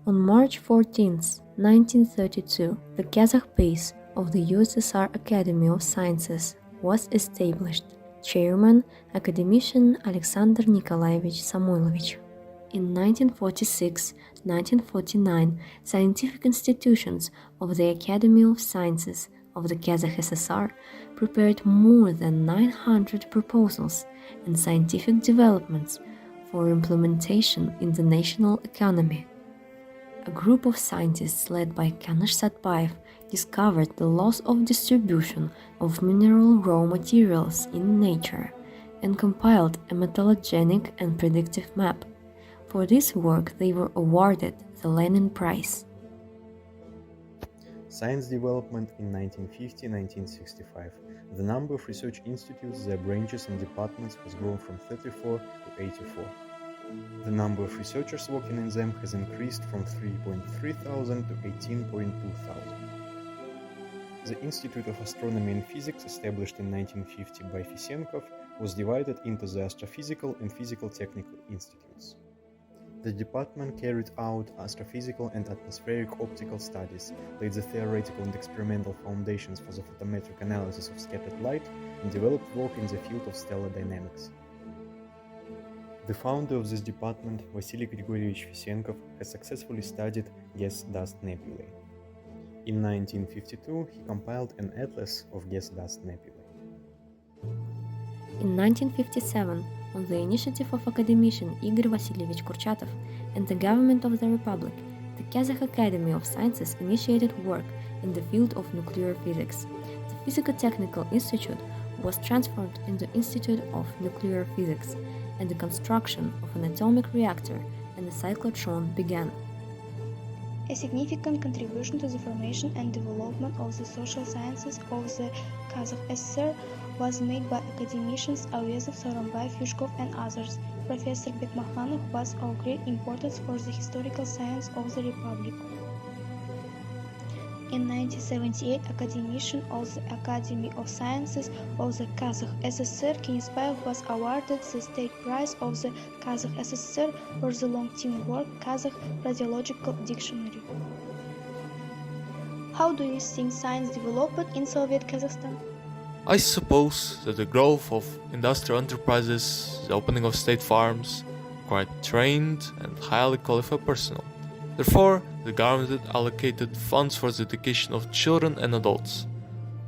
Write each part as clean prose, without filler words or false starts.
On March 14, 1932, the Kazakh base of the USSR Academy of Sciences was established. Chairman, academician Alexander Nikolaevich Samoilovich. In 1946-1949, scientific institutions of the Academy of Sciences of the Kazakh SSR prepared more than 900 proposals and scientific developments for implementation in the national economy. A group of scientists led by Kanish Satpayev discovered the laws of distribution of mineral raw materials in nature and compiled a metallogenic and predictive map. For this work, they were awarded the Lenin Prize. Science development in 1950-1965. The number of research institutes, their branches and departments has grown from 34 to 84. The number of researchers working in them has increased from 3.3 thousand to 18.2 thousand. The Institute of Astronomy and Physics, established in 1950 by Fisenkov, was divided into the Astrophysical and Physical-Technical Institutes. The department carried out astrophysical and atmospheric optical studies, laid the theoretical and experimental foundations for the photometric analysis of scattered light, and developed work in the field of stellar dynamics. The founder of this department, Vasily Grigorьevich Fisenkov, has successfully studied gas-dust nebulae. In 1952, he compiled an atlas of gas-dust nebulae. In 1957, on the initiative of academician Igor Vasilievich Kurchatov and the government of the Republic, the Kazakh Academy of Sciences initiated work in the field of nuclear physics. The Physico-Technical Institute was transformed into Institute of Nuclear Physics, and the construction of an atomic reactor and a cyclotron began. A significant contribution to the formation and development of the social sciences of the Kazakh SSR was made by academicians Avezov, Soronbay, Fyshkov and others. Professor Bekmakhanov was of great importance for the historical science of the Republic. In 1978, academician of the Academy of Sciences of the Kazakh SSR Kenispayev was awarded the State Prize of the Kazakh SSR for the long team work Kazakh Radiological Dictionary. How do you think science developed in Soviet Kazakhstan? I suppose that the growth of industrial enterprises, the opening of state farms, required trained and highly qualified personnel. Therefore, the government allocated funds for the education of children and adults.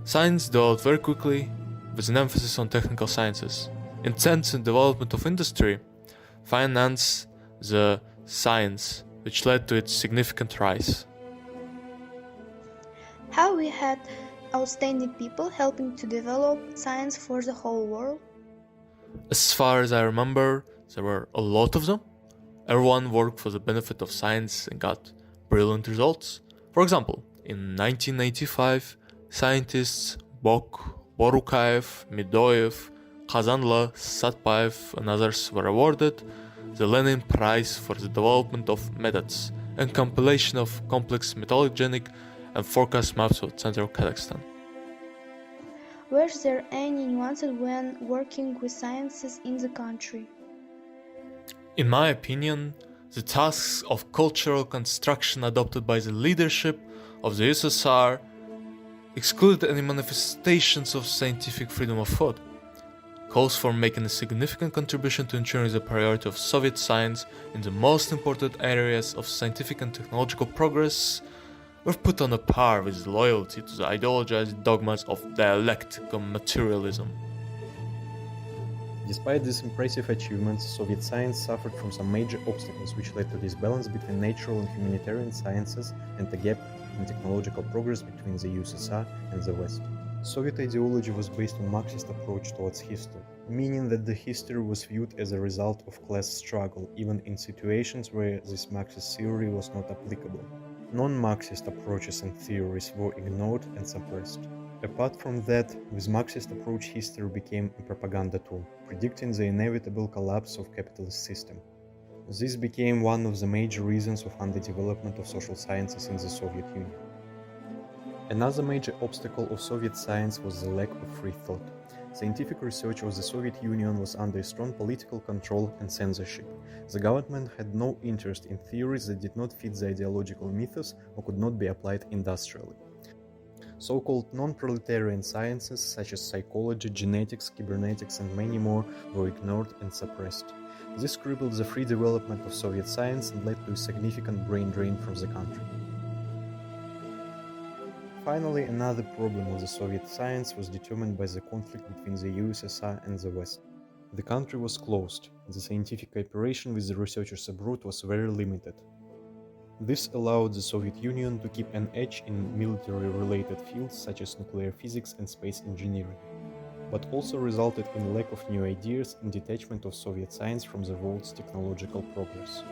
Science developed very quickly, with an emphasis on technical sciences. Intense in development of industry financed the science, which led to its significant rise. How we had outstanding people helping to develop science for the whole world? As far as I remember, there were a lot of them. Everyone worked for the benefit of science and got brilliant results. For example, in 1995, scientists Bok, Borukaev, Midoev, Kazanla, Satpayev and others were awarded the Lenin Prize for the development of methods and compilation of complex metallogenic and forecast maps of central Kazakhstan. Were there any nuances when working with sciences in the country? In my opinion, the tasks of cultural construction adopted by the leadership of the USSR excluded any manifestations of scientific freedom of thought. Calls for making a significant contribution to ensuring the priority of Soviet science in the most important areas of scientific and technological progress were put on a par with loyalty to the ideologized dogmas of dialectical materialism. Despite these impressive achievements, Soviet science suffered from some major obstacles which led to disbalance between natural and humanitarian sciences and a gap in technological progress between the USSR and the West. Soviet ideology was based on Marxist approach towards history, meaning that the history was viewed as a result of class struggle, even in situations where this Marxist theory was not applicable. Non-Marxist approaches and theories were ignored and suppressed. Apart from that, with Marxist approach, history became a propaganda tool, predicting the inevitable collapse of capitalist system. This became one of the major reasons of underdevelopment of social sciences in the Soviet Union. Another major obstacle of Soviet science was the lack of free thought. Scientific research of the Soviet Union was under strong political control and censorship. The government had no interest in theories that did not fit the ideological mythos or could not be applied industrially. So-called non-proletarian sciences such as psychology, genetics, cybernetics, and many more were ignored and suppressed. This crippled the free development of Soviet science and led to a significant brain drain from the country. Finally, another problem with the Soviet science was determined by the conflict between the USSR and the West. The country was closed, and the scientific cooperation with the researchers abroad was very limited. This allowed the Soviet Union to keep an edge in military-related fields such as nuclear physics and space engineering, but also resulted in lack of new ideas and detachment of Soviet science from the world's technological progress.